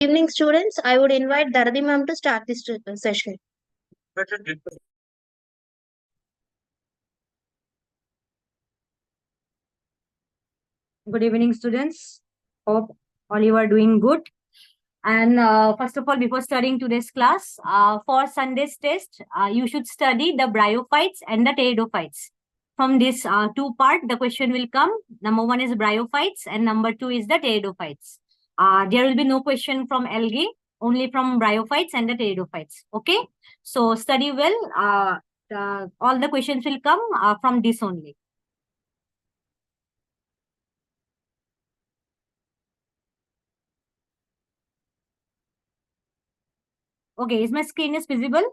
Evening, students. I would invite Daradi ma'am to start this session. Good evening, students. Hope all you are doing good. And first of all, before studying today's class, for Sunday's test, you should study the bryophytes and the pteridophytes. From this two part, the question will come. Number one is bryophytes and number two is the pteridophytes. There will be no question from algae, only from bryophytes and the pteridophytes. Okay, so study well. All the questions will come from this only. Okay, is my screen is visible?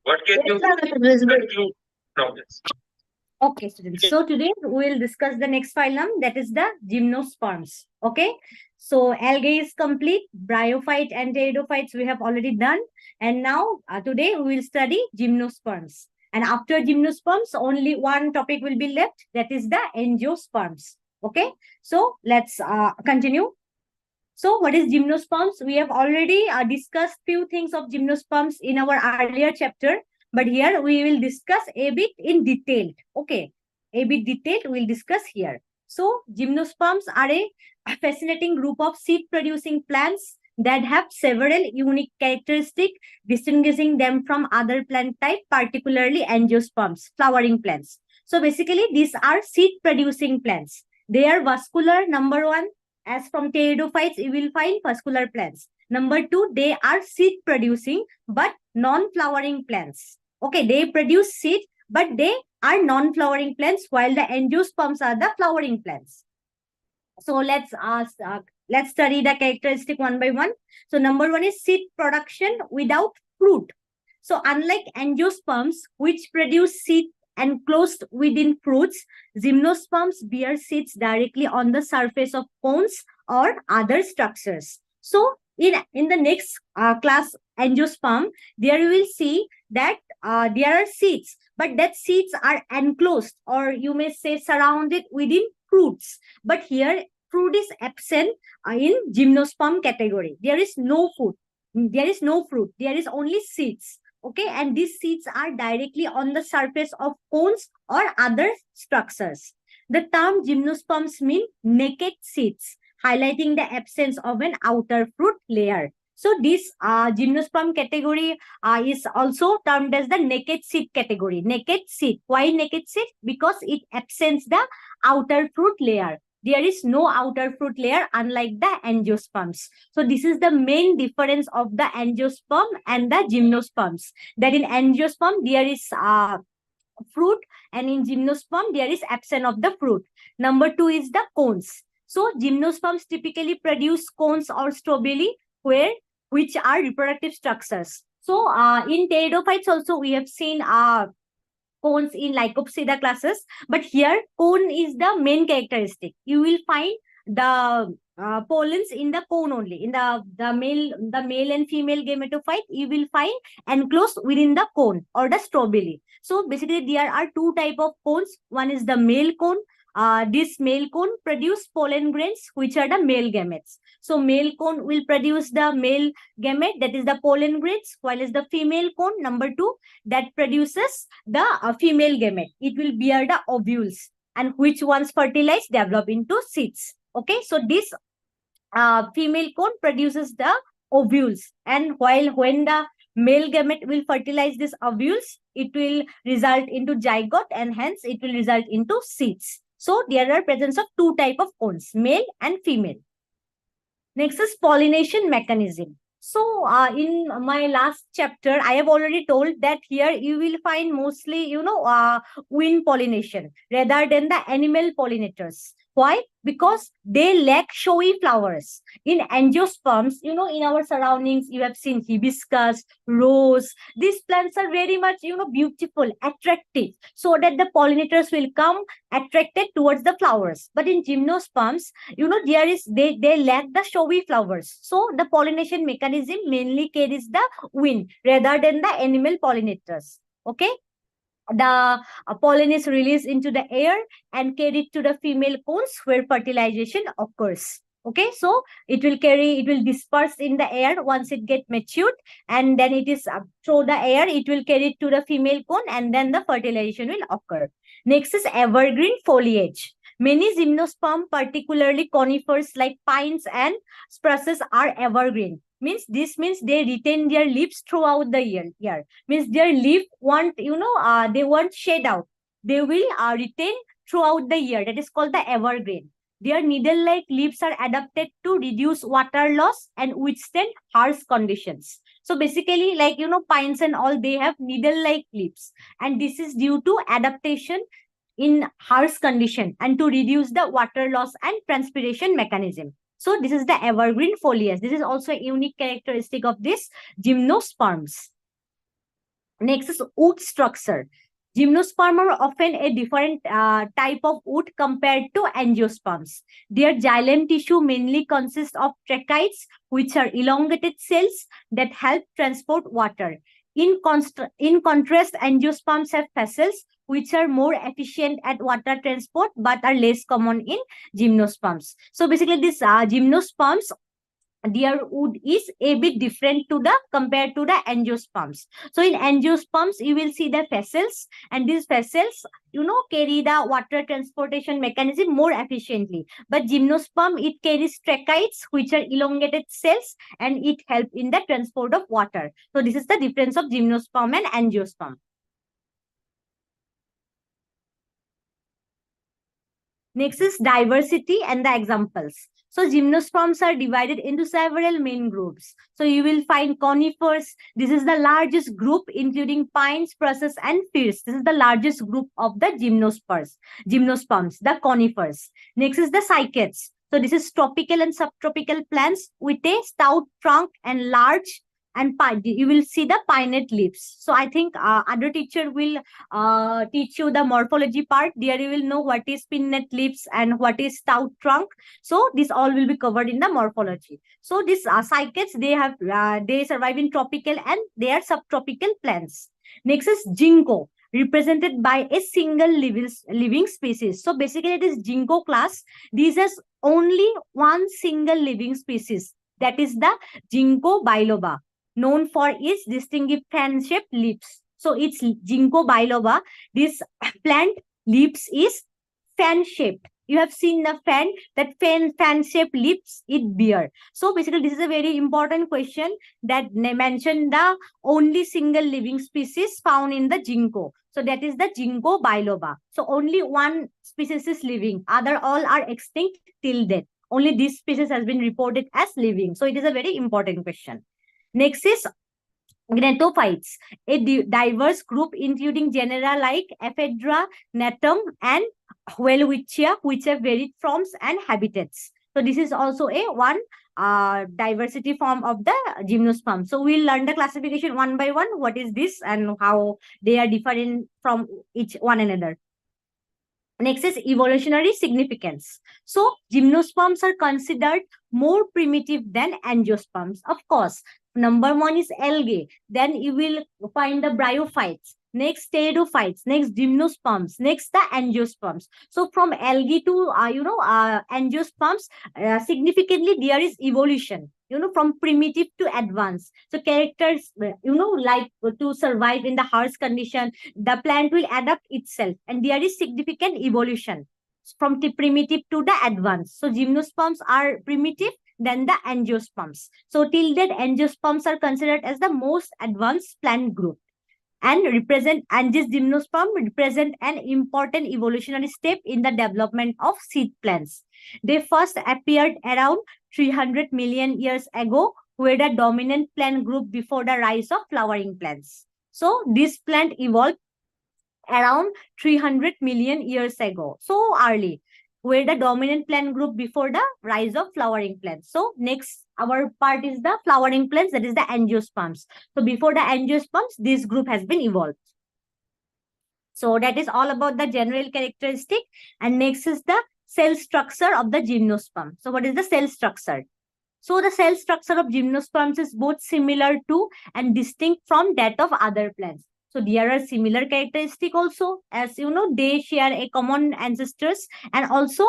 What can you Visible. from this? Okay, students. So today we will discuss the next phylum, that is the gymnosperms. Okay. So algae is complete. Bryophyte and pteridophytes we have already done. And now today we will study gymnosperms. And after gymnosperms, only one topic will be left, that is the angiosperms. Okay. So let's continue. So what is gymnosperms? We have already discussed few things of gymnosperms in our earlier chapter. But here we will discuss a bit in detail. Okay, a bit detailed we will discuss here. So gymnosperms are a fascinating group of seed-producing plants that have several unique characteristics distinguishing them from other plant type, particularly angiosperms, flowering plants. So basically these are seed-producing plants. They are vascular, number one. As from pteridophytes, you will find vascular plants. Number two, they are seed-producing but non-flowering plants. Okay, they produce seed, but they are non-flowering plants, while the angiosperms are the flowering plants. So let's study the characteristic one by one. So number one is seed production without fruit. So unlike angiosperms, which produce seed enclosed within fruits, gymnosperms bear seeds directly on the surface of cones or other structures. So in the next class angiosperm, there you will see that there are seeds, but that seeds are enclosed, or you may say surrounded within fruits. But here fruit is absent in gymnosperm category. There is no fruit. There is no fruit. There is only seeds. Okay, and these seeds are directly on the surface of cones or other structures. The term gymnosperms mean naked seeds, highlighting the absence of an outer fruit layer. So this gymnosperm category is also termed as the naked seed category. Naked seed. Why naked seed? Because it absents the outer fruit layer. There is no outer fruit layer, unlike the angiosperms. So this is the main difference of the angiosperm and the gymnosperms. That in angiosperm there is fruit, and in gymnosperm there is absence of the fruit. Number two is the cones. So gymnosperms typically produce cones or strobili, which are reproductive structures. So in pteridophytes also we have seen cones in Lycopsida classes, but here cone is the main characteristic. You will find the pollens in the cone only. In the male and female gametophyte, you will find enclosed within the cone or the strobili. So basically there are two type of cones. One is the male cone. This male cone produce pollen grains, which are the male gametes. So male cone will produce the male gamete, that is the pollen grains, while is the female cone, number two, that produces the female gamete. It will bear the ovules, and which once fertilized develop into seeds. Okay, so this female cone produces the ovules, and when the male gamete will fertilize these ovules, it will result into zygote, and hence it will result into seeds. So there are presence of two type of cones, male and female. Next is pollination mechanism. So in my last chapter, I have already told that here you will find mostly, wind pollination rather than the animal pollinators. Why? Because they lack showy flowers. In angiosperms, in our surroundings, you have seen hibiscus, rose. These plants are very much, beautiful, attractive, so that the pollinators will come attracted towards the flowers. But in gymnosperms, they lack the showy flowers. So the pollination mechanism mainly carries the wind rather than the animal pollinators. Okay. the pollen is released into the air and carried to the female cones where fertilization occurs. Okay, so it will disperse in the air once it get matured, and then it is through the air, it will carry it to the female cone, and then the fertilization will occur. Next is evergreen foliage. Many gymnosperm, particularly conifers like pines and spruces, are evergreen. This means they retain their leaves throughout the year. Means their leaf won't, they won't shed out. They will retain throughout the year. That is called the evergreen. Their needle-like leaves are adapted to reduce water loss and withstand harsh conditions. So basically, like, pines and all, they have needle-like leaves. And this is due to adaptation in harsh condition and to reduce the water loss and transpiration mechanism. So this is the evergreen foliage. This is also a unique characteristic of this gymnosperms. Next is wood structure. Gymnosperm are often a different type of wood compared to angiosperms. Their xylem tissue mainly consists of tracheids, which are elongated cells that help transport water. In contrast, angiosperms have fascicles, which are more efficient at water transport but are less common in gymnosperms. So basically, these gymnosperms, their wood is a bit different to the compared to the angiosperms. So in angiosperms, you will see the fascicles, and these fascicles, carry the water transportation mechanism more efficiently. But gymnosperm, it carries tracheids, which are elongated cells, and it helps in the transport of water. So this is the difference of gymnosperm and angiosperm. Next is diversity and the examples. So gymnosperms are divided into several main groups. So you will find conifers. This is the largest group, including pines, spruces, and firs. This is the largest group of the gymnosperms, the conifers. Next is the cycads. So this is tropical and subtropical plants with a stout trunk and large and you will see the pinnate leaves. So I think other teacher will teach you the morphology part. There you will know what is pinnate leaves and what is stout trunk. So this all will be covered in the morphology. So these cycads, they survive in tropical and they are subtropical plants. Next is ginkgo, represented by a single living species. So basically it is ginkgo class. This has only one single living species, that is the ginkgo biloba, known for its distinctive fan-shaped leaves. So it's ginkgo biloba. This plant leaves is fan-shaped. You have seen the that fan-shaped leaves it bear. So basically, this is a very important question that mentioned the only single living species found in the ginkgo. So that is the ginkgo biloba. So only one species is living. Other all are extinct till death. Only this species has been reported as living. So it is a very important question. Next is gnatophytes, a diverse group including genera like Ephedra, Natum, and Welwitschia, which have varied forms and habitats. So this is also a one diversity form of the gymnosperm. So we'll learn the classification one by one. What is this and how they are different from each one another. Next is evolutionary significance. So gymnosperms are considered more primitive than angiosperms. Of course, number one is algae. Then you will find the bryophytes. Next, pteridophytes. Next, gymnosperms. Next, the angiosperms. So from algae to angiosperms, significantly there is evolution. From primitive to advanced. So characters, like to survive in the harsh condition, the plant will adapt itself, and there is significant evolution from the primitive to the advanced. So gymnosperms are primitive than the angiosperms. So till that, angiosperms are considered as the most advanced plant group and this gymnosperm represent an important evolutionary step in the development of seed plants. They first appeared around 300 million years ago, were the dominant plant group before the rise of flowering plants. So this plant evolved around 300 million years ago. So early, were the dominant plant group before the rise of flowering plants. So next, our part is the flowering plants, that is the angiosperms. So before the angiosperms, this group has been evolved. So that is all about the general characteristic. And next is the cell structure of the gymnosperm. So what is the cell structure? So the cell structure of gymnosperms is both similar to and distinct from that of other plants. So there are similar characteristic also, as you know, they share a common ancestors, and also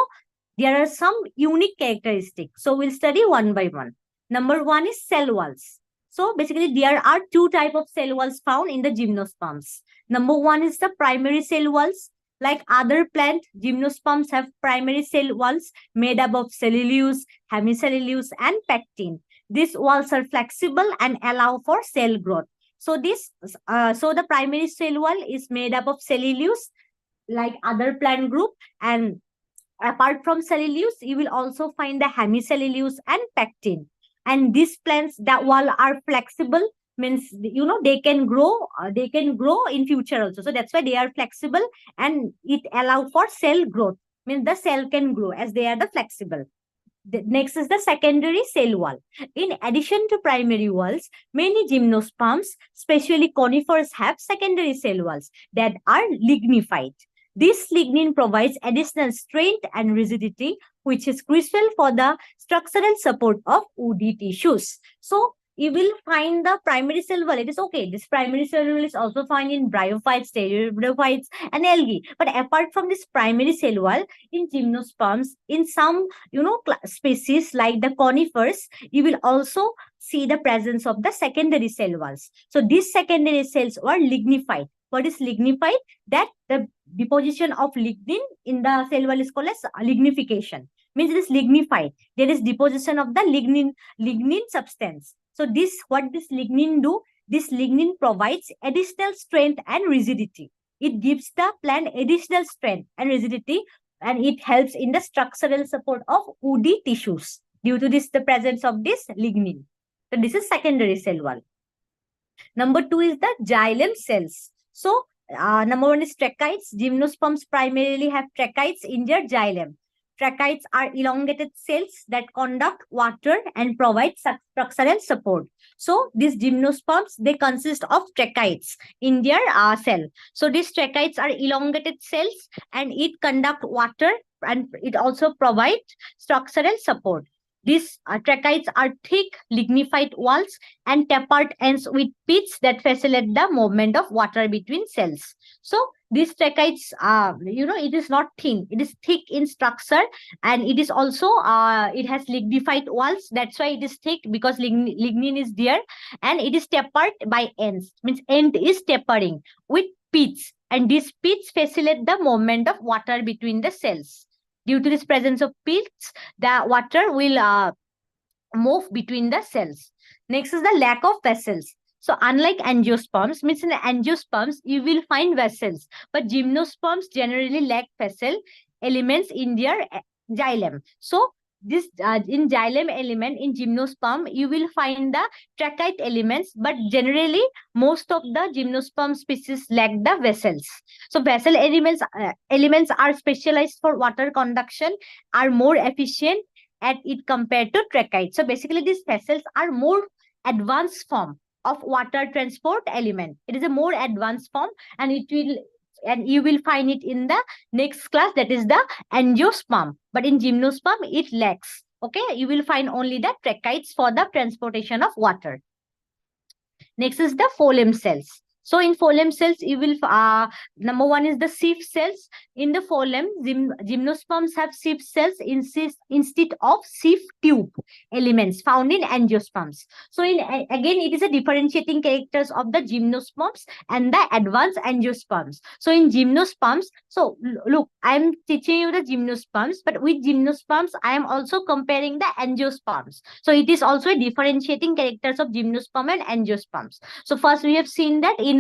there are some unique characteristics. So we'll study one by one. Number one is cell walls. So basically there are two type of cell walls found in the gymnosperms. Number one is the primary cell walls. Like other plant, gymnosperms have primary cell walls made up of cellulose, hemicellulose, and pectin. These walls are flexible and allow for cell growth. So so the primary cell wall is made up of cellulose, like other plant group, and apart from cellulose, you will also find the hemicellulose and pectin. And these plants that wall are flexible, means they can grow in future also. So that's why they are flexible, and it allow for cell growth. Means the cell can grow as they are the flexible. Next is the secondary cell wall. In addition to primary walls, many gymnosperms, especially conifers, have secondary cell walls that are lignified. This lignin provides additional strength and rigidity, which is crucial for the structural support of woody tissues. So, you will find the primary cell wall. It is okay. This primary cell wall is also found in bryophytes, pteridophytes, and algae. But apart from this primary cell wall, in gymnosperms, in some species like the conifers, you will also see the presence of the secondary cell walls. So these secondary cells are lignified. What is lignified? That the deposition of lignin in the cell wall is called as lignification. Means it is lignified. There is deposition of the lignin substance. So what this lignin do? This lignin provides additional strength and rigidity. It gives the plant additional strength and rigidity, and it helps in the structural support of woody tissues due to the presence of this lignin. So this is secondary cell wall. Number two is the xylem cells. So number one is tracheids. Gymnosperms primarily have tracheids in their xylem. Tracheids are elongated cells that conduct water and provide structural support. So these gymnosperms, they consist of tracheids in their cell. So these tracheids are elongated cells, and it conduct water, and it also provides structural support. These tracheids are thick lignified walls and tapered ends with pits that facilitate the movement of water between cells. So these tracheids, it is not thin. It is thick in structure, and it is also, it has lignified walls. That's why it is thick, because lignin is there, and it is tapered by ends. Means end is tapering with pits, and these pits facilitate the movement of water between the cells. Due to this presence of pits, the water will move between the cells. Next is the lack of vessels. So unlike angiosperms, means in angiosperms, you will find vessels, but gymnosperms generally lack vessel elements in their xylem. So this in xylem element in gymnosperm, you will find the trachite elements, but generally most of the gymnosperm species lack the vessels. So vessel elements are specialized for water conduction, are more efficient at it compared to trachite. So basically these vessels are more advanced form of water transport element. It is a more advanced form, and you will find it in the next class, that is the angiosperm. But in gymnosperm, it lacks. Okay, you will find only the tracheids for the transportation of water. Next is the phloem cells. So in phloem cells, you will, number one is the sieve cells. In the phloem, gymnosperms have sieve cells instead of sieve tube elements found in angiosperms. So again, it is a differentiating characters of the gymnosperms and the advanced angiosperms. So in gymnosperms, so look, I am teaching you the gymnosperms, but with gymnosperms, I am also comparing the angiosperms. So it is also a differentiating characters of gymnosperm and angiosperms. So first we have seen that in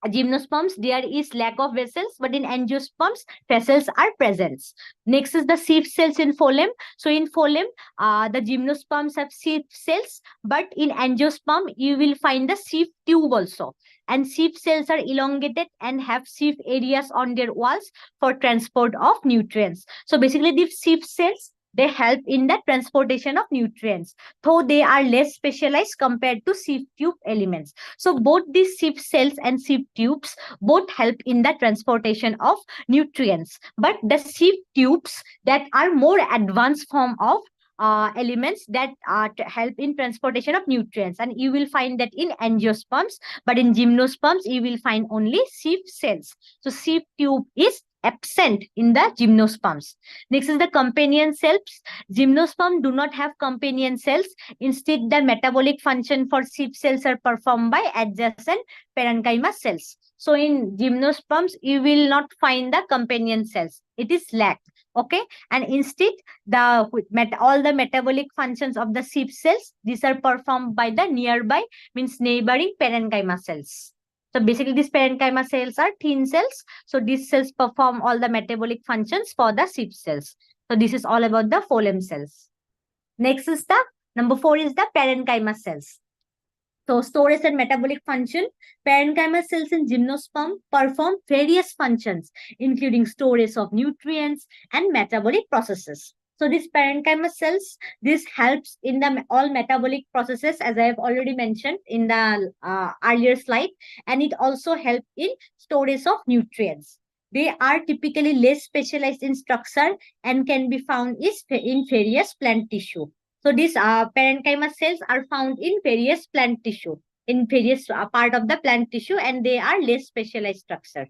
gymnosperms there is lack of vessels, but in angiosperms vessels are present. Next is the sieve cells in phloem. So in phloem, the gymnosperms have sieve cells, but in angiosperm you will find the sieve tube also. And sieve cells are elongated and have sieve areas on their walls for transport of nutrients. So basically these sieve cells, they help in the transportation of nutrients, though they are less specialized compared to sieve tube elements. So both these sieve cells and sieve tubes both help in the transportation of nutrients. But the sieve tubes that are more advanced form of elements that help in transportation of nutrients, and you will find that in angiosperms, but in gymnosperms you will find only sieve cells. So sieve tube is absent in the gymnosperms. Next is the companion cells. Gymnosperm do not have companion cells. Instead, the metabolic function for sieve cells are performed by adjacent parenchyma cells. So in gymnosperms, you will not find the companion cells. It is lacked. Okay, and instead, all the metabolic functions of the sieve cells, these are performed by the nearby, means neighboring parenchyma cells. So basically, these parenchyma cells are thin cells. So these cells perform all the metabolic functions for the sieve cells. So this is all about the phloem cells. Next is the number 4 is the parenchyma cells. So storage and metabolic function. Parenchyma cells in gymnosperm perform various functions, including storage of nutrients and metabolic processes. So these parenchyma cells, this helps in the all metabolic processes, as I have already mentioned in the earlier slide, and it also helps in storage of nutrients. They are typically less specialized in structure and can be found in various plant tissue. So these parenchyma cells are found in various plant tissue, in various part of the plant tissue, and they are less specialized structure.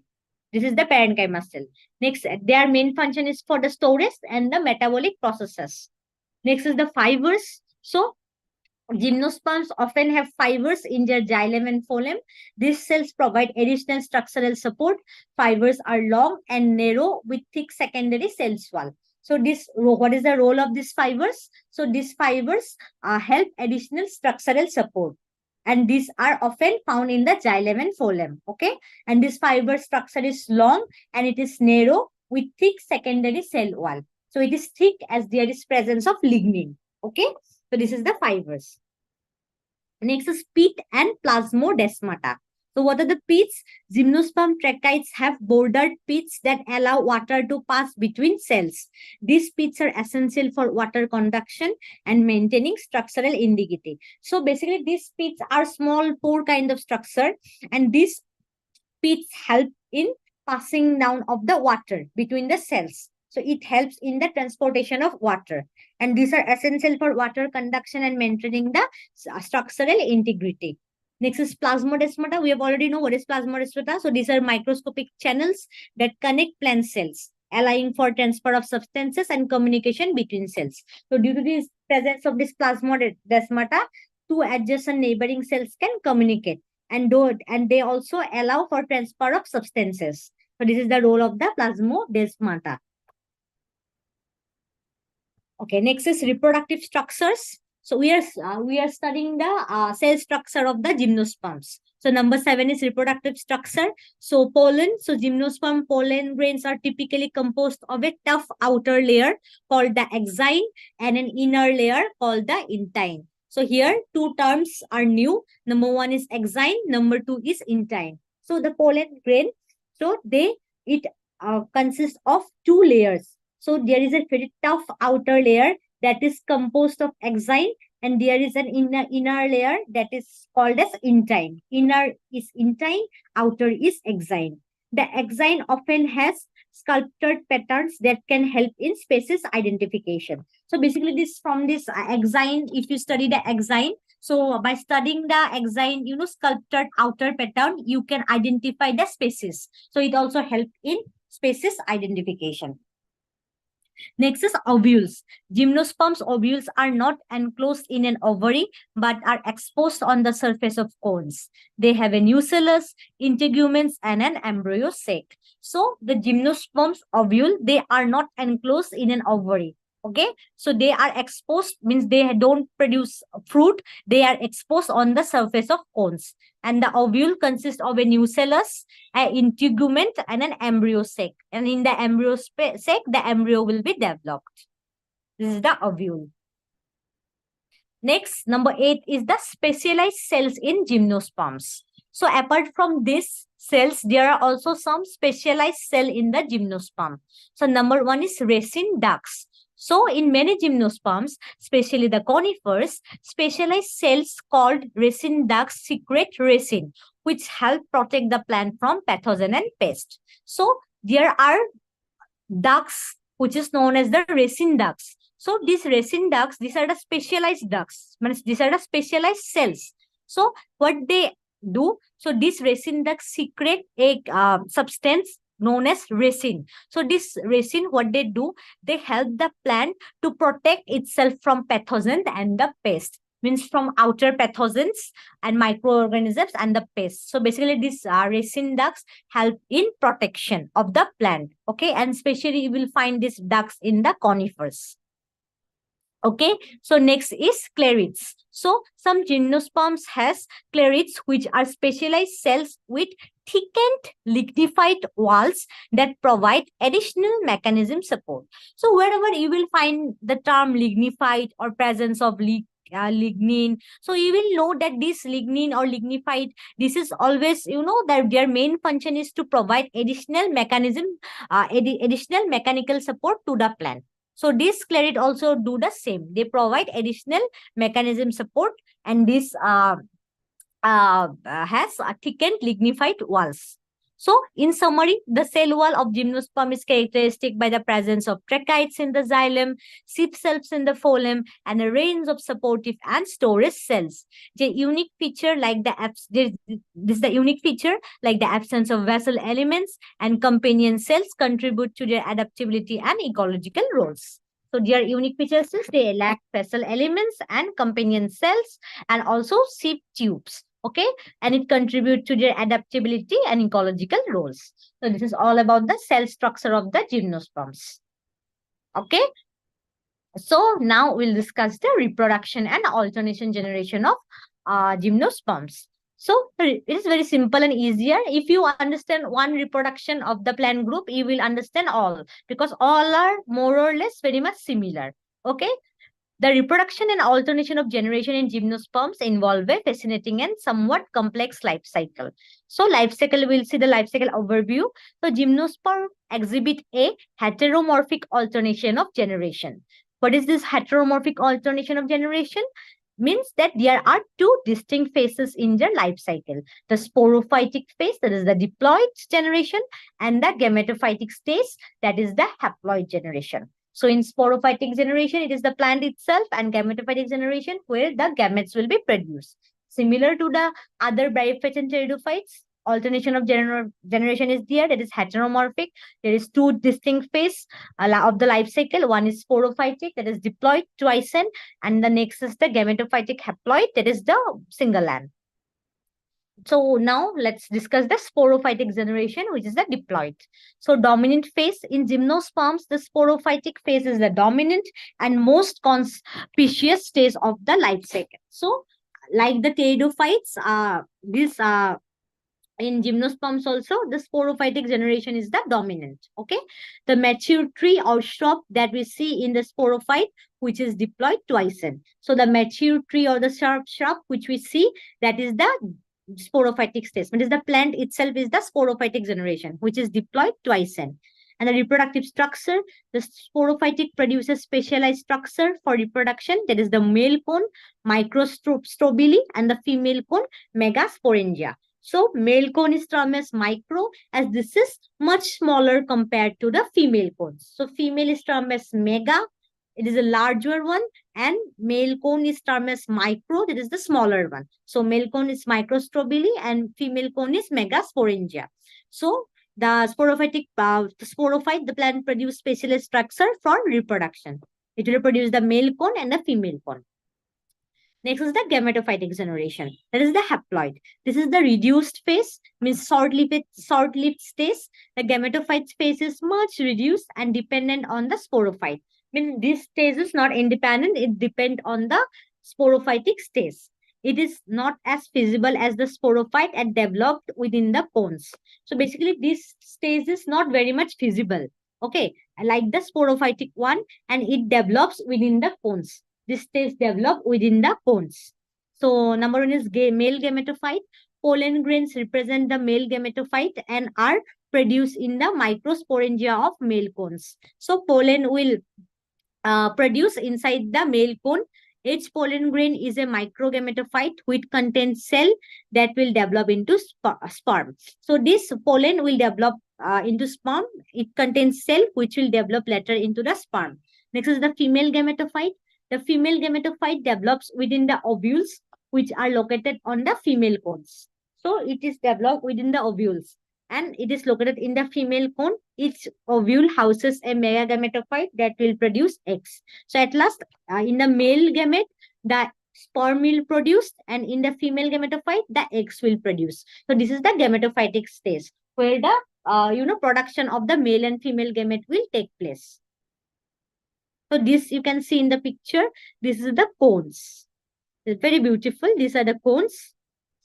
This is the parenchyma cell. Next, their main function is for the storage and the metabolic processes. Next is the fibers. So gymnosperms often have fibers in their xylem and phloem. These cells provide additional structural support. Fibers are long and narrow with thick secondary cell wall. So what is the role of these fibers? So these fibers help additional structural support. And these are often found in the xylem and phloem. Okay. And this fiber structure is long and it is narrow with thick secondary cell wall. So it is thick as there is presence of lignin. Okay. So this is the fibers. Next is pit and plasmodesmata. So what are the pits? Gymnosperm tracheids have bordered pits that allow water to pass between cells. These pits are essential for water conduction and maintaining structural integrity. So basically these pits are small pore kind of structure, and these pits help in passing down of the water between the cells. So it helps in the transportation of water. And these are essential for water conduction and maintaining the structural integrity. Next is plasmodesmata. We have already know what is plasmodesmata. So these are microscopic channels that connect plant cells, allowing for transfer of substances and communication between cells. So due to the presence of this plasmodesmata, two adjacent neighboring cells can communicate, and they also allow for transfer of substances. So this is the role of the plasmodesmata. Okay, next is reproductive structures. So we are studying the cell structure of the gymnosperms. So number 7 is reproductive structure. So pollen. So gymnosperm pollen grains are typically composed of a tough outer layer called the exine and an inner layer called the intine. So here two terms are new. Number 1 is exine. Number 2 is intine. So the pollen grain, so it consists of two layers. So there is a very tough outer layer that is composed of exine, and there is an inner layer that is called as intine. Inner is intine, outer is exine. The exine often has sculptured patterns that can help in species identification. So basically from this exine, if you study the exine, so by studying the exine, sculptured outer pattern, you can identify the species. So it also helps in species identification. Next is ovules. Gymnosperms ovules are not enclosed in an ovary but are exposed on the surface of cones. They have a nucellus, integuments, and an embryo sac. So the gymnosperms ovule, they are not enclosed in an ovary. Okay, so they are exposed, means they don't produce fruit. They are exposed on the surface of cones. And the ovule consists of a nucellus, an integument, and an embryo sac. And in the embryo sac, the embryo will be developed. This is the ovule. Next, number 8 is the specialized cells in gymnosperms. So apart from these cells, there are also some specialized cell in the gymnosperm. So number 1 is racine ducts. So in many gymnosperms, especially the conifers, specialized cells called racine ducts secrete racine, which help protect the plant from pathogen and pest. So there are ducts which is known as the racine ducts. So these resin ducts, these are the specialized ducts. Means these are the specialized cells. So what they do? So these resin ducts secrete a substance known as resin. So this resin, what they do? They help the plant to protect itself from pathogens and the pests. Means from outer pathogens and microorganisms and the pests. So basically, these resin ducts help in protection of the plant. Okay, and especially you will find these ducts in the conifers. Okay, so next is clarids. So some gymnosperms has clarids, which are specialized cells with thickened lignified walls that provide additional mechanism support. So wherever you will find the term lignified or presence of lignin, so you will know that this lignin or lignified, this is always, you know, that their main function is to provide additional mechanism, additional mechanical support to the plant. So this clarid also do the same. They provide additional mechanism support, and this has thickened lignified walls. So, in summary, the cell wall of gymnosperm is characteristic by the presence of tracheids in the xylem, sheath cells in the phloem, and a range of supportive and storage cells. The unique feature, like this is the unique feature, like the absence of vessel elements and companion cells, contribute to their adaptability and ecological roles. So, their unique features is they lack vessel elements and companion cells, and also sheath tubes. Okay, and it contributes to their adaptability and ecological roles. So this is all about the cell structure of the gymnosperms. Okay, so now we'll discuss the reproduction and alternation generation of gymnosperms. So it is very simple and easier. If you understand one reproduction of the plant group, you will understand all, because all are more or less very much similar. Okay, the reproduction and alternation of generation in gymnosperms involve a fascinating and somewhat complex life cycle. So, life cycle, we'll see the life cycle overview. So, gymnosperm exhibit a heteromorphic alternation of generation. What is this heteromorphic alternation of generation? Means that there are two distinct phases in their life cycle. The sporophytic phase, that is the diploid generation, and the gametophytic stage, that is the haploid generation. So in sporophytic generation, it is the plant itself, and gametophytic generation where the gametes will be produced. Similar to the other bryophytes and pteridophytes, alternation of generation is there, that is heteromorphic. There is two distinct phase of the life cycle. One is sporophytic, that is diploid twisent, and the next is the gametophytic haploid, that is the single end. So now let's discuss the sporophytic generation, which is the diploid. So dominant phase in gymnosperms, the sporophytic phase is the dominant and most conspicuous stage of the life cycle. So like the pteridophytes, in gymnosperms also, the sporophytic generation is the dominant. Okay, the mature tree or shrub that we see in the sporophyte, which is diploid twisent. So the mature tree or the shrub which we see, that is the sporophytic stage. It is the plant itself is the sporophytic generation, which is diploid twisent. And the reproductive structure, the sporophytic produces specialized structure for reproduction, that is the male cone, microstrobili, and the female cone, megasporangia. So male cone is termed as micro, as this is much smaller compared to the female cones. So female is termed as mega, it is a larger one, and male cone is termed as micro, that is the smaller one. So male cone is microstrobili and female cone is megasporangia. So the sporophyte, the plant produce specialized structure for reproduction. It will produce the male cone and the female cone. Next is the gametophytic generation. That is the haploid. This is the reduced phase, means short-lived stage. The gametophyte phase is much reduced and dependent on the sporophyte. Means this stage is not independent, it depends on the sporophytic stage. It is not as feasible as the sporophyte and developed within the cones. So basically this stage is not very much feasible. Okay, like the sporophytic one, and it develops within the cones. This stage develop within the cones. So number one is male gametophyte. Pollen grains represent the male gametophyte and are produced in the microsporangia of male cones. So pollen will produce inside the male cone. Each pollen grain is a microgametophyte which contains cell that will develop into sperm. So this pollen will develop into sperm. It contains cell which will develop later into the sperm. Next is the female gametophyte. The female gametophyte develops within the ovules, which are located on the female cones. So it is developed within the ovules and it is located in the female cone. Each ovule houses a megagametophyte that will produce eggs. So at last, in the male gamete, the sperm will produce, and in the female gametophyte, the eggs will produce. So this is the gametophytic stage where the production of the male and female gamete will take place. So this you can see in the picture. This is the cones. It's very beautiful. These are the cones.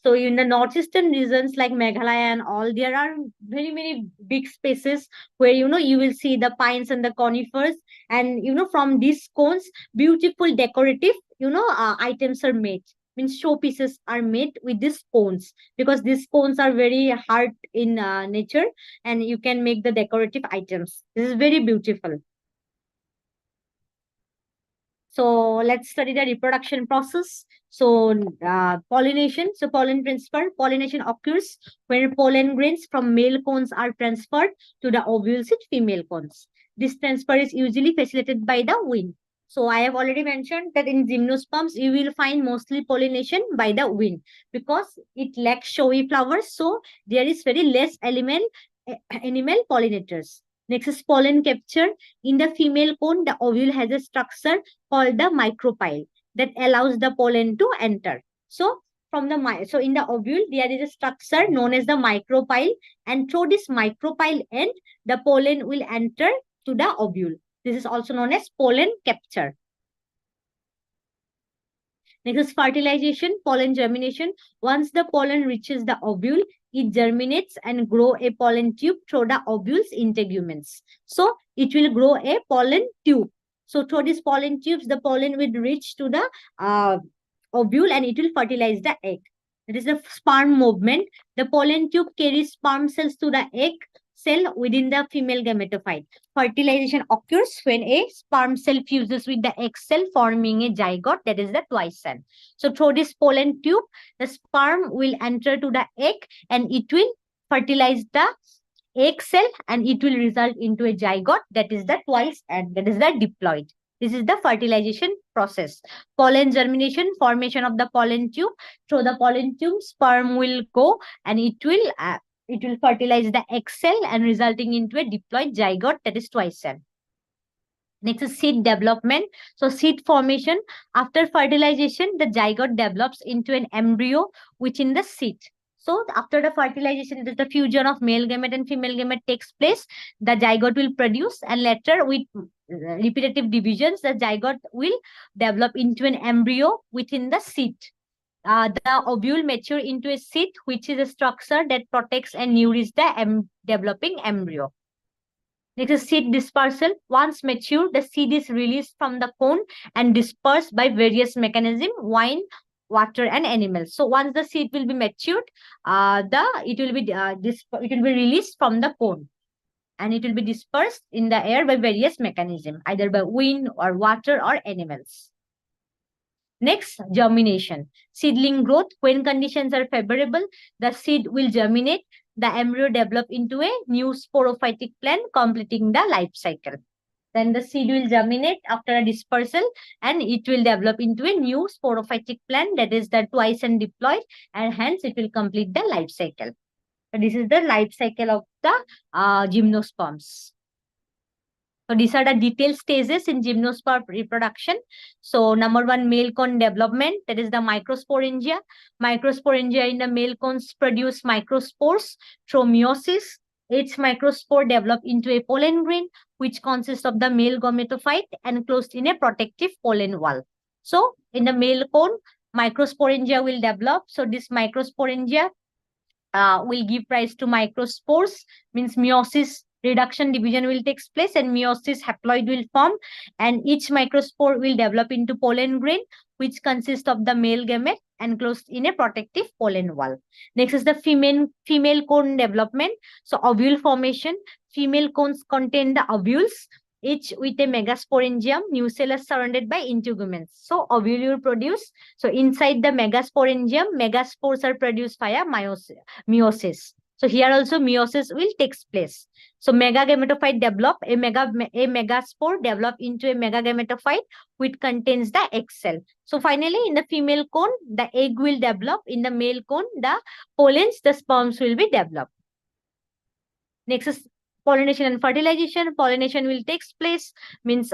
So in the northeastern regions like Meghalaya and all, there are very many big spaces where you will see the pines and the conifers, and from these cones, beautiful decorative items are made. Means showpieces are made with these cones because these cones are very hard in nature, and you can make the decorative items. This is very beautiful. So let's study the reproduction process. So pollination. So pollen transfer. Pollination occurs when pollen grains from male cones are transferred to the ovules with female cones. This transfer is usually facilitated by the wind. So I have already mentioned that in gymnosperms, you will find mostly pollination by the wind because it lacks showy flowers. So there is very less animal pollinators. Next is pollen capture. In the female cone, the ovule has a structure called the micropyle that allows the pollen to enter. So in the ovule there is a structure known as the micropyle, and through this micropyle end the pollen will enter to the ovule. This is also known as pollen capture. Next is fertilization, pollen germination. Once the pollen reaches the ovule, it germinates and grow a pollen tube through the ovule's integuments. So it will grow a pollen tube. So through these pollen tubes, the pollen will reach to the ovule and it will fertilize the egg. That is the sperm movement. The pollen tube carries sperm cells to the egg cell within the female gametophyte. Fertilization occurs when a sperm cell fuses with the egg cell, forming a zygote, that is the twice cell. So through this pollen tube, the sperm will enter to the egg and it will fertilize the egg cell and it will result into a zygote, that is the twice, and that is the diploid. This is the fertilization process. Pollen germination, formation of the pollen tube. Through the pollen tube, sperm will go and it will fertilize the egg cell and resulting into a diploid zygote, that is twice cell. Next is seed development. So seed formation. After fertilization, the zygote develops into an embryo within the seed. So after the fertilization, the fusion of male gamete and female gamete takes place. The zygote will produce, and later with repetitive divisions, the zygote will develop into an embryo within the seed. The ovule mature into a seed, which is a structure that protects and nourishes the developing embryo. Next is seed dispersal. Once mature, the seed is released from the cone and dispersed by various mechanisms: wine, water, and animals. So once the seed will be matured, it will be released from the cone and it will be dispersed in the air by various mechanisms, either by wind or water or animals. Next, germination. Seedling growth. When conditions are favorable, the seed will germinate. The embryo develop into a new sporophytic plant, completing the life cycle. Then the seed will germinate after a dispersal and it will develop into a new sporophytic plant, that is the twice and diploid, and hence it will complete the life cycle. So this is the life cycle of the gymnosperms. So these are the detailed stages in gymnosperm reproduction. So number one, male cone development, that is the microsporangia. Microsporangia in the male cones produce microspores through meiosis. Each microspore develop into a pollen grain, which consists of the male gametophyte enclosed in a protective pollen wall. So in the male cone, microsporangia will develop. So this microsporangia will give rise to microspores, means meiosis reduction division will take place and meiosis haploid will form, and each microspore will develop into pollen grain, which consists of the male gamete enclosed in a protective pollen wall. Next is the female cone development. So ovule formation. Female cones contain the ovules, each with a megasporangium, nucellus surrounded by integuments. So ovule will produce. So inside the megasporangium, megaspores are produced via meiosis. So here also meiosis will take place. So megagametophyte develop a megaspore develop into a megagametophyte which contains the egg cell. So finally, in the female cone, the egg will develop. In the male cone, the pollens, the sperms will be developed. Next is pollination and fertilization. Pollination will take place, means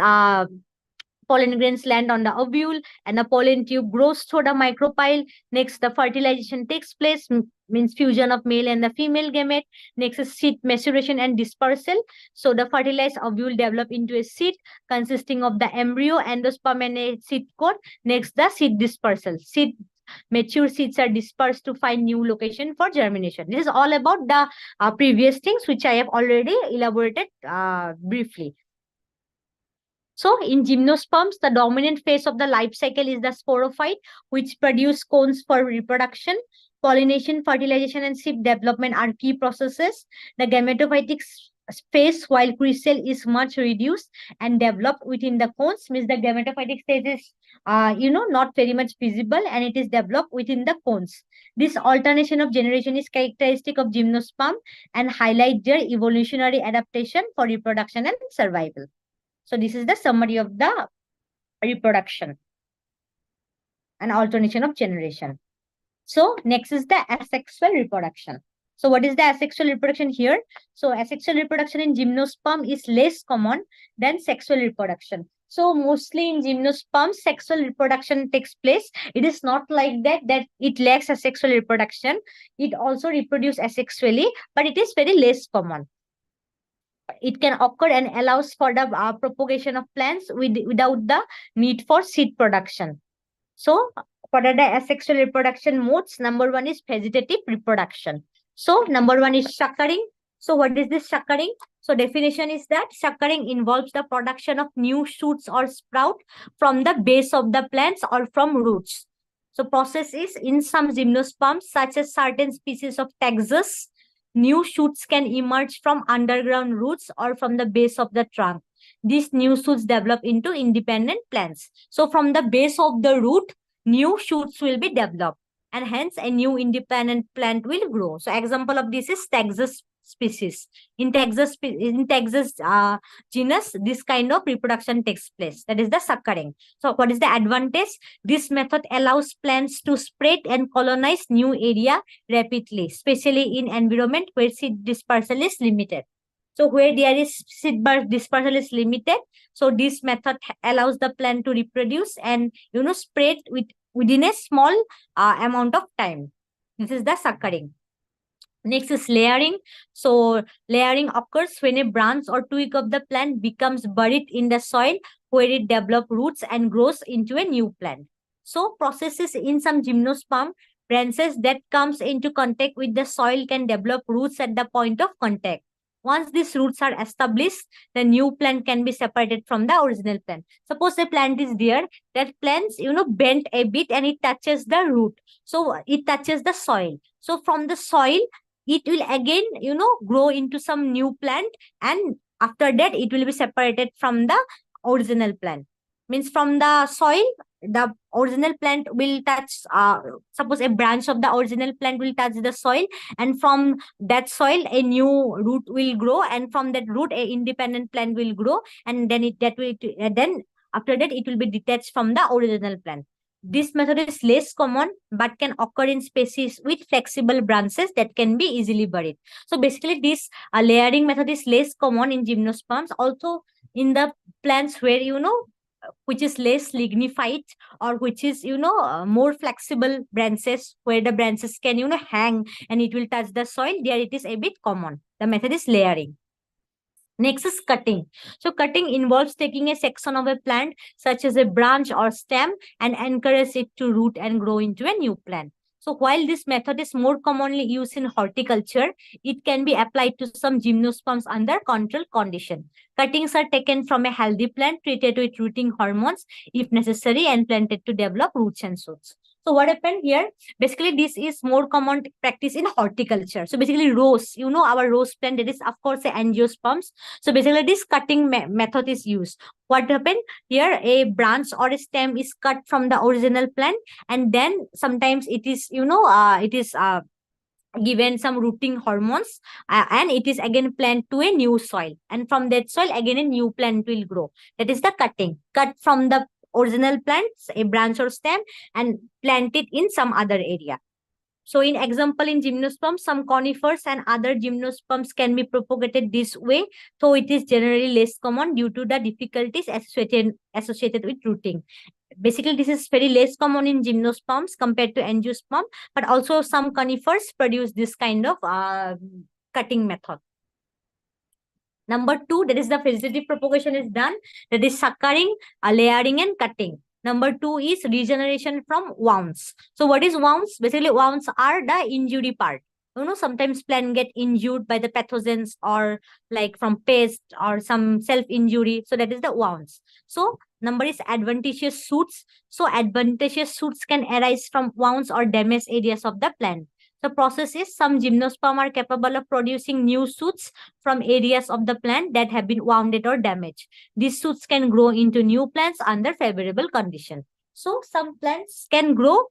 pollen grains land on the ovule and the pollen tube grows through the micropyle. Next, the fertilization takes place, means fusion of male and the female gamete. Next is seed maturation and dispersal. So the fertilized ovule develop into a seed consisting of the embryo, endosperm and a seed coat. Next, the seed dispersal. Mature seeds are dispersed to find new location for germination. This is all about the previous things which I have already elaborated briefly. So in gymnosperms, the dominant phase of the life cycle is the sporophyte, which produce cones for reproduction. Pollination, fertilization, and seed development are key processes. The gametophytic phase, while crucial, is much reduced and developed within the cones. Means the gametophytic stage is, not very much visible, and it is developed within the cones. This alternation of generation is characteristic of gymnosperm and highlight their evolutionary adaptation for reproduction and survival. So this is the summary of the reproduction and alternation of generation. So next is the asexual reproduction. So what is the asexual reproduction here? So asexual reproduction in gymnosperm is less common than sexual reproduction. So mostly in gymnosperm, sexual reproduction takes place. It is not like that it lacks asexual reproduction. It also reproduces asexually, but it is very less common. It can occur and allows for the propagation of plants without the need for seed production. So, what are the asexual reproduction modes? Number one is vegetative reproduction. So, number one is suckering. So, what is this suckering? So, definition is that suckering involves the production of new shoots or sprout from the base of the plants or from roots. So, process is in some gymnosperms, such as certain species of Taxus, new shoots can emerge from underground roots or from the base of the trunk. These new shoots develop into independent plants. So from the base of the root, new shoots will be developed and hence a new independent plant will grow. So example of this is Taxus species. In Taxus genus, this kind of reproduction takes place. That is the suckering. So what is the advantage? This method allows plants to spread and colonize new area rapidly, especially in environment where seed dispersal is limited. So where there is seed dispersal is limited, so this method allows the plant to reproduce and spread within a small amount of time. This is the suckering. Next is layering. So layering occurs when a branch or twig of the plant becomes buried in the soil where it develops roots and grows into a new plant. So processes in some gymnosperm, branches that comes into contact with the soil can develop roots at the point of contact. Once these roots are established, the new plant can be separated from the original plant. Suppose a plant is there, that plants, bent a bit and it touches the root. So it touches the soil. So from the soil, it will again, grow into some new plant, and after that, it will be separated from the original plant. Means from the soil, the original plant will touch, suppose a branch of the original plant will touch the soil, and from that soil, a new root will grow, and from that root, a independent plant will grow, and then then after that, it will be detached from the original plant. This method is less common but can occur in species with flexible branches that can be easily buried. So basically, this layering method is less common in gymnosperms. Also, in the plants where which is less lignified or which is more flexible branches where the branches can hang and it will touch the soil, there it is a bit common. The method is layering. Next is cutting. So cutting involves taking a section of a plant such as a branch or stem and encourage it to root and grow into a new plant. So while this method is more commonly used in horticulture, it can be applied to some gymnosperms under controlled condition. Cuttings are taken from a healthy plant, treated with rooting hormones if necessary, and planted to develop roots and shoots. So what happened here? Basically, this is more common practice in horticulture. So basically, rose, our rose plant, that is of course a angiosperms. So basically, this cutting method is used. What happened here? A branch or a stem is cut from the original plant, and then sometimes it is, given some rooting hormones, and it is again planted to a new soil, and from that soil again a new plant will grow. That is the cutting. Cut from the original plants a branch or stem and plant it in some other area. So in example, in gymnosperms, some conifers and other gymnosperms can be propagated this way, though it is generally less common due to the difficulties associated with rooting. Basically, this is very less common in gymnosperms compared to angiosperm, but also some conifers produce this kind of cutting method. Number two, that is the vegetative propagation is done. That is suckering, layering, and cutting. Number two is regeneration from wounds. So what is wounds? Basically, wounds are the injury part. You know, sometimes plant get injured by the pathogens or like from pest or some self-injury. So that is the wounds. So number is adventitious shoots. So adventitious shoots can arise from wounds or damaged areas of the plant. The process is some gymnosperm are capable of producing new shoots from areas of the plant that have been wounded or damaged. These shoots can grow into new plants under favorable conditions. So some plants can grow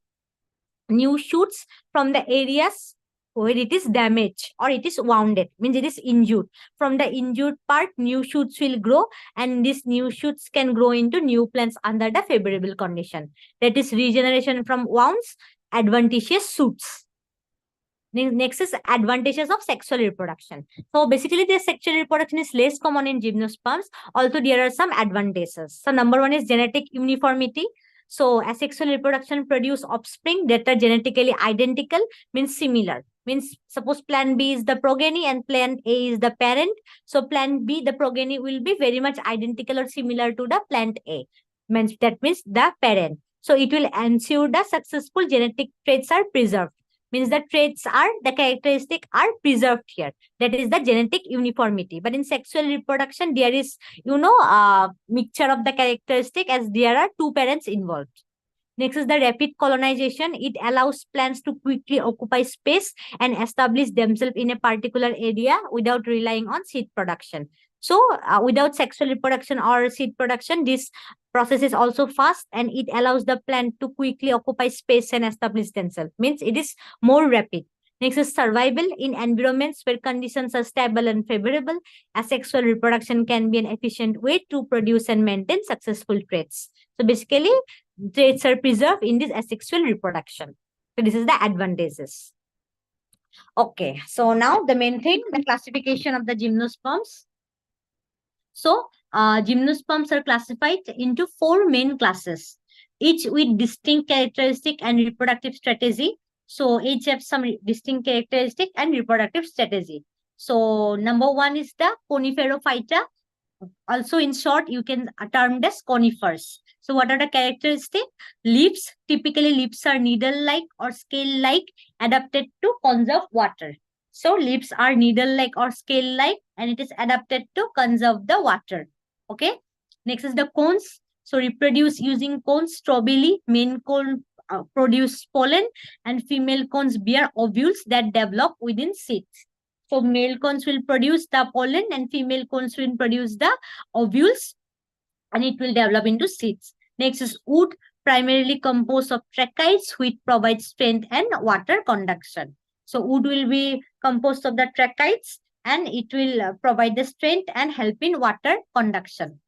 new shoots from the areas where it is damaged or it is wounded, means it is injured. From the injured part, new shoots will grow, and these new shoots can grow into new plants under the favorable condition. That is regeneration from wounds, adventitious shoots. Next is advantages of sexual reproduction. So basically, the sexual reproduction is less common in gymnosperms. Also, there are some advantages. So number one is genetic uniformity. So asexual reproduction produce offspring that are genetically identical, means similar. Means suppose plant B is the progeny and plant A is the parent. So plant B, the progeny will be very much identical or similar to the plant A. That means the parent. So it will ensure the successful genetic traits are preserved, means the traits are the characteristic are preserved here. That is the genetic uniformity. But in sexual reproduction, there is mixture of the characteristic as there are two parents involved. Next is the rapid colonization. It allows plants to quickly occupy space and establish themselves in a particular area without relying on seed production. So, without sexual reproduction or seed production, this process is also fast and it allows the plant to quickly occupy space and establish themselves. Means it is more rapid. Next is survival in environments where conditions are stable and favorable. Asexual reproduction can be an efficient way to produce and maintain successful traits. So basically, traits are preserved in this asexual reproduction. So this is the advantages. Okay, so now the main thing, the classification of the gymnosperms. So gymnosperms are classified into four main classes, each with distinct characteristic and reproductive strategy. So each have some distinct characteristic and reproductive strategy. So number one is the coniferophyta. Also in short, you can term as conifers. So what are the characteristics? Leaves. Typically, leaves are needle-like or scale-like, adapted to conserve water. So leaves are needle-like or scale-like, and it is adapted to conserve the water. Okay. Next is the cones. So reproduce using cones. Strobili, main cone produce pollen, and female cones bear ovules that develop within seeds. So male cones will produce the pollen and female cones will produce the ovules, and it will develop into seeds. Next is wood, primarily composed of tracheids, which provide strength and water conduction. So wood will be composed of the tracheids and it will provide the strength and help in water conduction.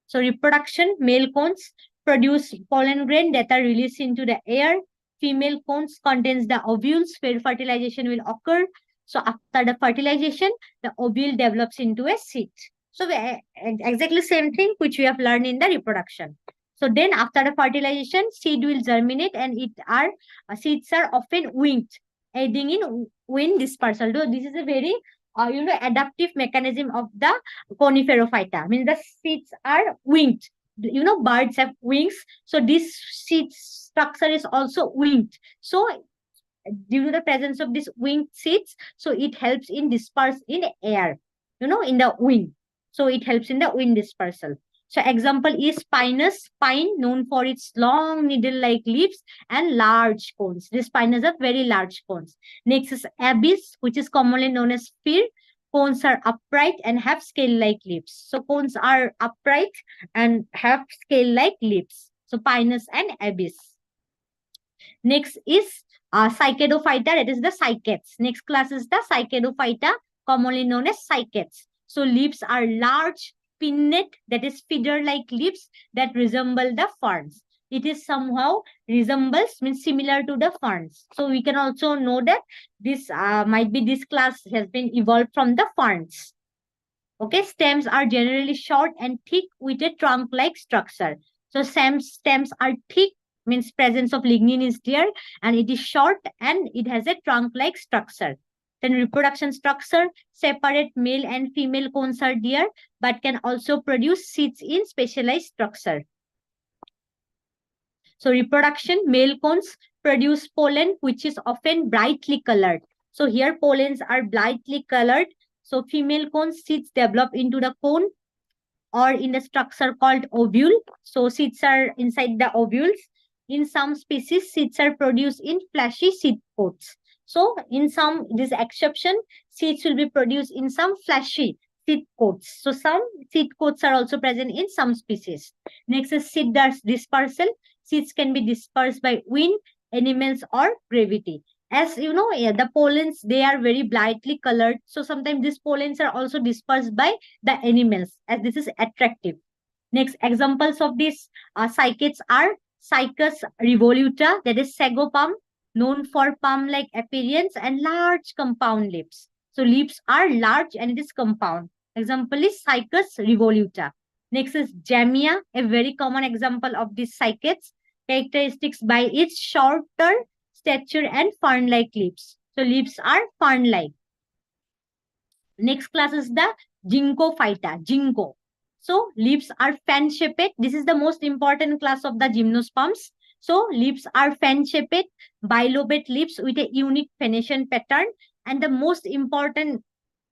So reproduction, male cones produce pollen grain that are released into the air. Female cones contains the ovules where fertilization will occur. So after the fertilization, the ovule develops into a seed. So exactly same thing which we have learned in the reproduction. So then after the fertilization, seed will germinate and seeds are often winged, aiding in wind dispersal. So this is a very adaptive mechanism of the coniferophyta. Means the seeds are winged. Birds have wings. So this seed structure is also winged. So due to the presence of these winged seeds, so it helps in disperse in air, in the wind. So it helps in the wind dispersal. So example is pinus, pine known for its long needle-like leaves and large cones. These pinus have very large cones. Next is abyss, which is commonly known as fir. Cones are upright and have scale-like leaves. So cones are upright and have scale-like leaves. So pinus and abyss. Next is Cycadophyta, that is the cycads. Next class is the Cycadophyta, commonly known as cycads. So leaves are large, pinnate, that is feeder-like leaves that resemble the ferns. It is somehow resembles, means similar to the ferns. So we can also know that this might be this class has been evolved from the ferns. Okay, stems are generally short and thick with a trunk-like structure. So stems are thick, means presence of lignin is there, and it is short and it has a trunk-like structure. Then reproduction structure, separate male and female cones are there, but can also produce seeds in specialized structure. So reproduction, male cones produce pollen, which is often brightly colored. So here pollens are brightly colored. So female cone seeds develop into the cone or in the structure called ovule. So seeds are inside the ovules. In some species, seeds are produced in fleshy seed coats. So in some, this exception, seeds will be produced in some fleshy seed coats. So some seed coats are also present in some species. Next is seed dispersal. Seeds can be dispersed by wind, animals, or gravity. As you know, the pollens, they are very brightly colored. So sometimes these pollens are also dispersed by the animals, as this is attractive. Next, examples of these cycads are Cycas revoluta, that is sago palm, known for palm-like appearance and large compound leaves. So leaves are large and it is compound. Example is Cycas revoluta. Next is Jamia, a very common example of these cycads, characteristics by its shorter stature and fern-like leaves. So leaves are fern-like. Next class is the ginkgo phyta, ginkgo. So leaves are fan-shaped. This is the most important class of the gymnosperms. So leaves are fan-shaped, bilobate leaves with a unique venation pattern. And the most important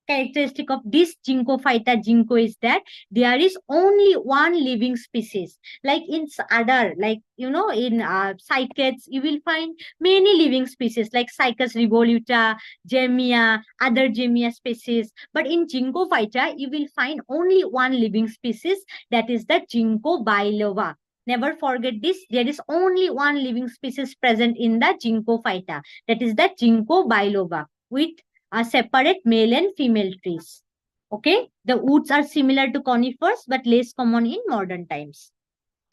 characteristic of this ginkgo phyta ginkgo is that there is only one living species. Like in other, like in cycads, you will find many living species like Cycas revoluta, Gemia, other Gemia species. But in ginkgo phyta, you will find only one living species, that is the ginkgo biloba. Never forget this. There is only one living species present in the ginkgo phyta, that is the ginkgo biloba, with separate male and female trees. Okay, the woods are similar to conifers but less common in modern times.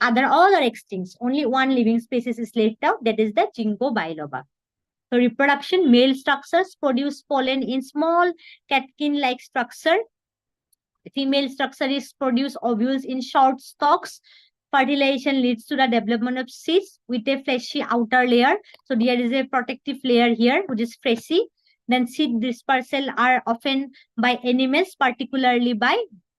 All are extinct. Only one living species is left out, that is the ginkgo biloba. So reproduction, male structures produce pollen in small catkin-like structure. Female structure is produce ovules in short stalks. Fertilization leads to the development of seeds with a fleshy outer layer. So there is a protective layer here, which is fleshy. Then seed dispersal are often by animals, particularly by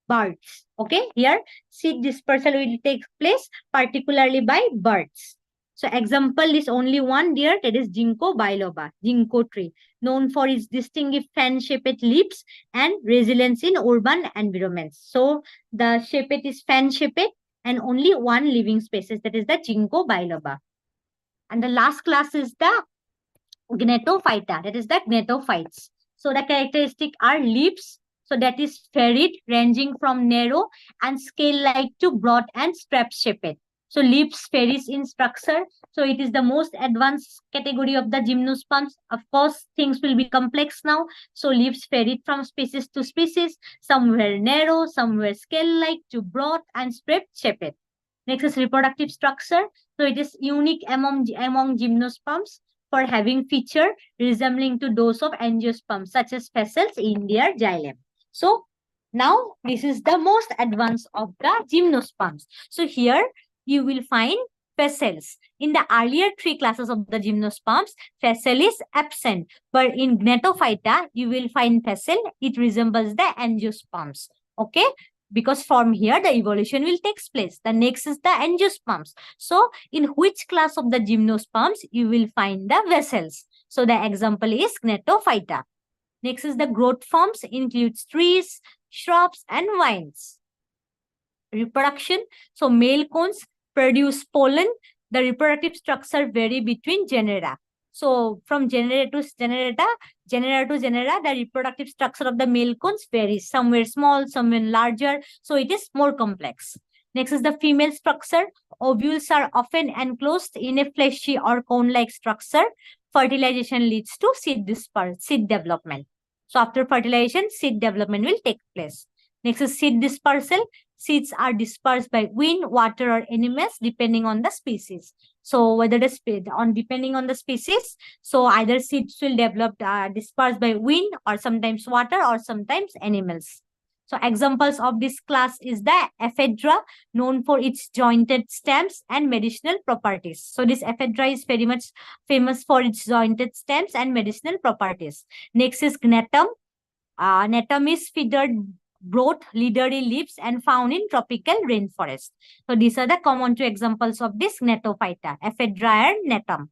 birds. Okay, here seed dispersal will take place particularly by birds. So example is only one there, that is ginkgo biloba, ginkgo tree, known for its distinctive fan-shaped leaves and resilience in urban environments. So the shaped is fan-shaped and only one living species, that is the ginkgo biloba. And the last class is the gnatophyta, that is the gnatophytes. So the characteristic are leaves, so that is ferrite, ranging from narrow and scale-like to broad and strap-shaped. So leaves varies in structure. So it is the most advanced category of the gymnosperms. Of course, things will be complex now. So leaves vary from species to species. Some were narrow, some were scale-like to broad and strap-shaped. Next is reproductive structure. So it is unique among gymnosperms for having feature resembling to those of angiosperms, such as facets in their xylem. So now this is the most advanced of the gymnosperms. So here you will find facets. In the earlier three classes of the gymnosperms, facet is absent. But in gnatophyta, you will find facet. It resembles the angiosperms. Okay, because from here the evolution will take place. The next is the angiosperms. So in which class of the gymnosperms you will find the vessels? So the example is gnatophyta. Next is the growth forms, includes trees, shrubs, and vines. Reproduction. So male cones produce pollen. The reproductive structure vary between genera. So from genera to genera, the reproductive structure of the male cones varies. Some were small, some were larger. So it is more complex. Next is the female structure. Ovules are often enclosed in a fleshy or cone-like structure. Fertilization leads to seed development. So after fertilization, seed development will take place. Next is seed dispersal. Seeds are dispersed by wind, water, or animals depending on the species. So whether the depending on the species, so either seeds will develop dispersed by wind or sometimes water or sometimes animals. So examples of this class is the ephedra, known for its jointed stems and medicinal properties. So this ephedra is very much famous for its jointed stems and medicinal properties. Next is gnatum. Gnatum is feathered, broad, leathery leaves and found in tropical rainforest. So these are the common two examples of this gnatophyta, ephedra and gnatum.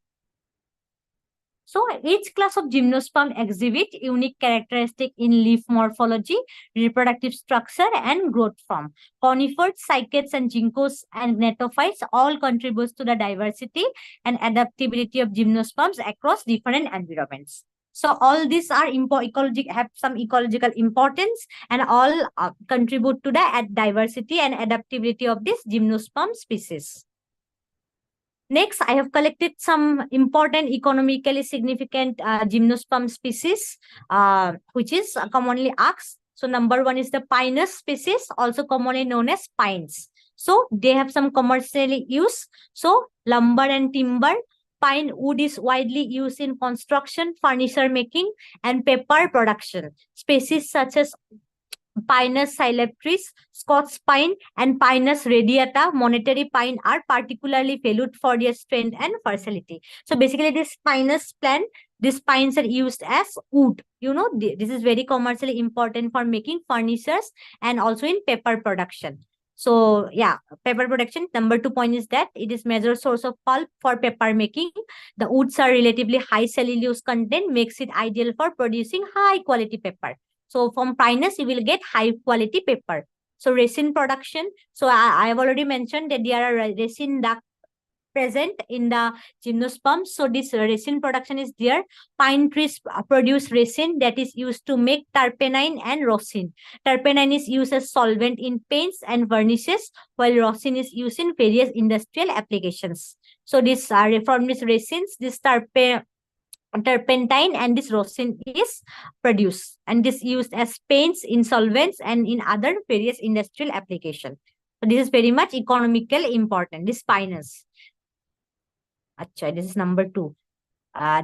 So each class of gymnosperm exhibit unique characteristic in leaf morphology, reproductive structure, and growth form. Conifers, cycads, and ginkgos and gnatophytes all contribute to the diversity and adaptability of gymnosperms across different environments. So all these are have some ecological importance and all contribute to the diversity and adaptability of this gymnosperm species. Next, I have collected some important economically significant gymnosperm species, which is commonly asked. So number one is the pinus species, also commonly known as pines. So they have some commercially use. So lumber and timber. Pine wood is widely used in construction, furniture making, and paper production. Species such as Pinus calyptris, Scots pine, and Pinus radiata, monetary pine, are particularly valued for their strength and fertility. So basically, this Pinus plant, these pines are used as wood. You know, this is very commercially important for making furnitures and also in paper production. So yeah, paper production. Number 2 point is that it is major source of pulp for paper making. The woods are relatively high cellulose content, makes it ideal for producing high quality paper. So from Pinus, you will get high quality paper. So resin production. So I have already mentioned that there are resin duct present in the gymnosperms. So this resin production is there. Pine trees produce resin that is used to make terpenine and rosin. Terpenine is used as solvent in paints and varnishes, while rosin is used in various industrial applications. So this from these resins, this turpentine and this rosin is produced and this used as paints in solvents and in other various industrial application. So this is very much economical important, this pinus. Achha, this is number 2.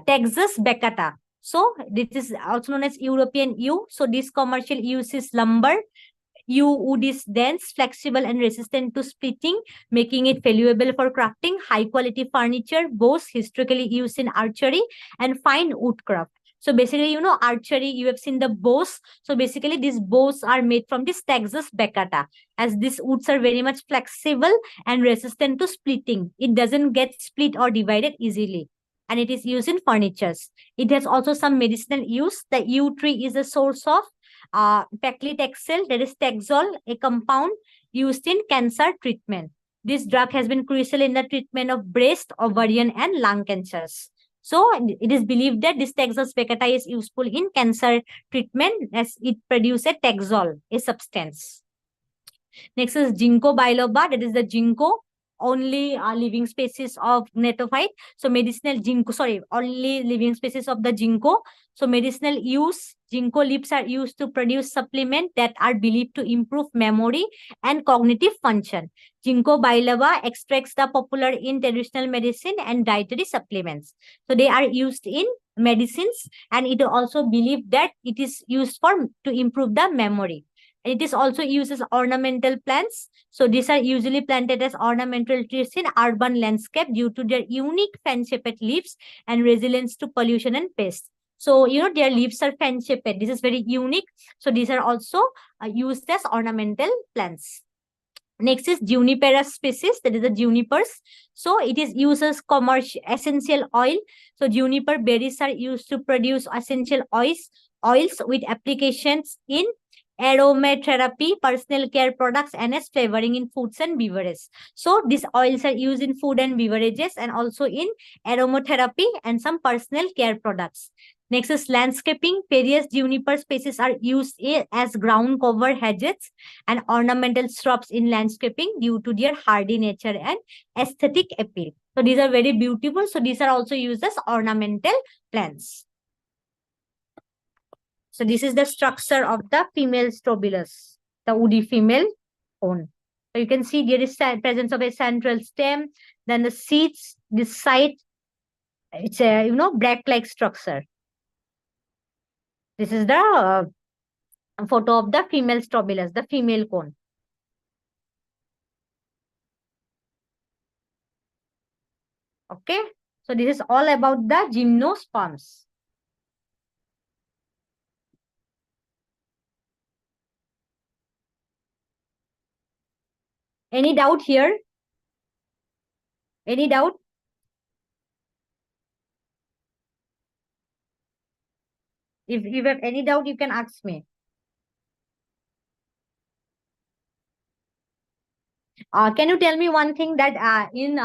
Texas baccata. So this is also known as European yew. So this commercial use is lumber. Yew wood is dense, flexible, and resistant to splitting, making it valuable for crafting high quality furniture, bows historically used in archery, and fine woodcraft. So basically, you know, archery, you have seen the bows. So basically, these bows are made from this Texas baccata, as these woods are very much flexible and resistant to splitting. It doesn't get split or divided easily, and it is used in furnitures. It has also some medicinal use. The yew tree is a source of paclitaxel, that is Taxol, a compound used in cancer treatment. This drug has been crucial in the treatment of breast, ovarian, and lung cancers. So it is believed that this Texas baccata is useful in cancer treatment as it produces Taxol, a substance. Next is ginkgo biloba, that is the ginkgo, only living species of gnatophyte. So medicinal ginkgo, only living species of the ginkgo. So medicinal use, ginkgo leaves are used to produce supplements that are believed to improve memory and cognitive function. Ginkgo biloba extracts the popular in traditional medicine and dietary supplements. So they are used in medicines, and it also believed that it is used to improve the memory. It is also used as ornamental plants. So these are usually planted as ornamental trees in urban landscape due to their unique fan-shaped leaves and resilience to pollution and pests. So, you know, their leaves are fan-shaped. This is very unique. So these are also used as ornamental plants. Next is juniper species, that is the junipers. So it is used as commercial essential oil. So juniper berries are used to produce essential oils with applications in aromatherapy, personal care products, and as flavoring in foods and beverages. So these oils are used in food and beverages and also in aromatherapy and some personal care products. Next is landscaping. Various juniper species are used as ground cover hedges and ornamental shrubs in landscaping due to their hardy nature and aesthetic appeal. So these are very beautiful. So these are also used as ornamental plants. So this is the structure of the female strobilus, the woody female cone. So you can see there is presence of a central stem, then the seeds, this side, it's a, black-like structure. This is the photo of the female strobilus, the female cone. Okay. So this is all about the gymnosperms. Any doubt here? Any doubt? If you have any doubt, you can ask me. Can you tell me one thing that in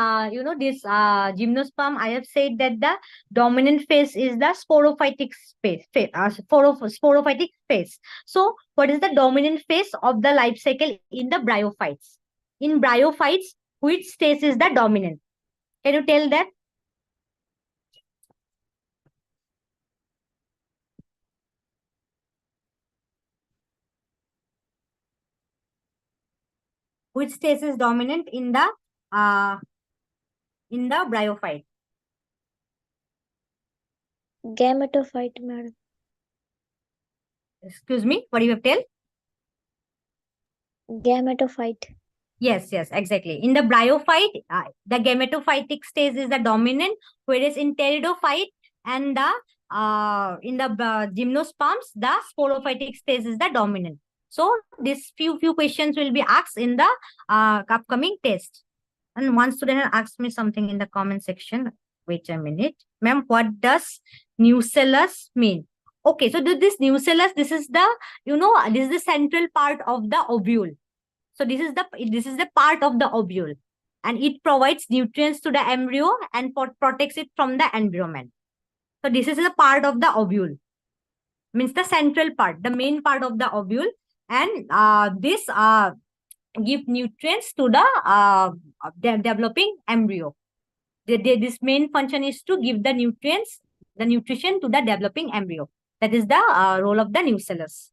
this gymnosperm, I have said that the dominant phase is the sporophytic sporophytic phase. So what is the dominant phase of the life cycle in the bryophytes? In bryophytes, which stage is the dominant? Can you tell that? Which stage is dominant in the bryophyte? Gametophyte, madam. Excuse me, what do you have tell? Gametophyte. Yes, exactly. In the bryophyte, the gametophytic stage is the dominant, whereas in pteridophyte and the in the gymnosperms, the sporophytic stage is the dominant. So these few questions will be asked in the upcoming test. And one student had asked me something in the comment section. Wait a minute, ma'am. What does nucellus mean? Okay, so this nucellus, this is the this is the central part of the ovule. So this is the part of the ovule, and it provides nutrients to the embryo and protects it from the environment. So this is the part of the ovule, means the central part, the main part of the ovule, and this give nutrients to the developing embryo. This main function is to give the nutrients, the nutrition to the developing embryo. That is the role of the nucellus.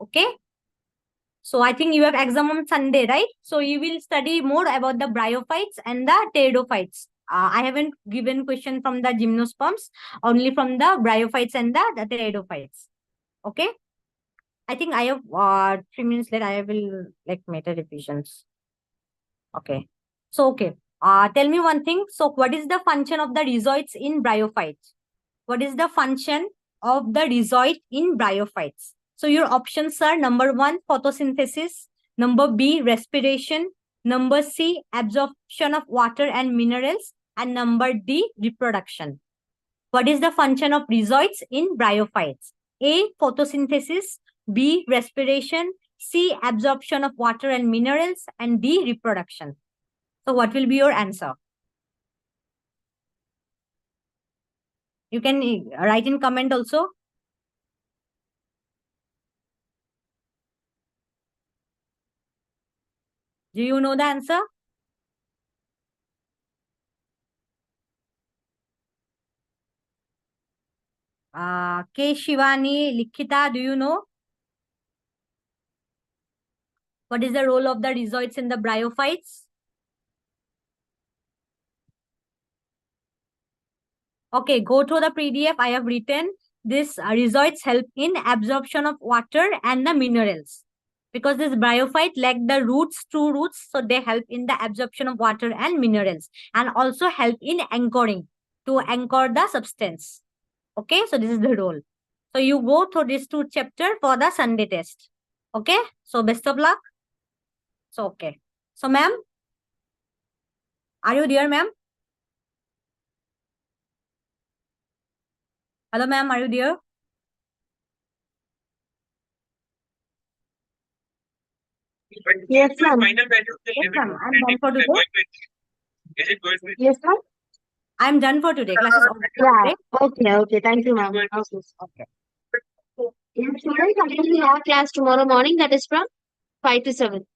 Okay. So I think you have exam on Sunday, right? So you will study more about the bryophytes and the pteridophytes. I haven't given question from the gymnosperms, only from the bryophytes and the pteridophytes. Okay. I think I have 3 minutes left. I will like meta revisions. Okay. So okay. Tell me one thing. So what is the function of the rhizoids in bryophytes? What is the function of the rhizoid in bryophytes? So your options are number 1, photosynthesis, number B, respiration, number C, absorption of water and minerals, and number D, reproduction. What is the function of rhizoids in bryophytes? A, photosynthesis, B, respiration, C, absorption of water and minerals, and D, reproduction. So what will be your answer? You can write in comment also. Do you know the answer? K. Shivani, Likhita, do you know? What is the role of the rhizoids in the bryophytes? Okay, go to the PDF. I have written this rhizoids help in absorption of water and the minerals. Because this bryophyte lack the roots, true roots, so they help in the absorption of water and minerals, and also help in anchoring, to anchor the substance. Okay, so this is the role. So you go through these 2 chapters for the Sunday test. Okay, so best of luck. So okay. So ma'am, are you there, ma'am? Hello, ma'am, are you there? Yes, ma'am. Yes, ma'am. I'm done for today. Is it going? Yes, ma'am. I'm done for today. Class is over. Yeah. Okay? Okay. Thank you, ma'am. Okay. Yes, students, again we have class tomorrow morning. That is from 5 to 7.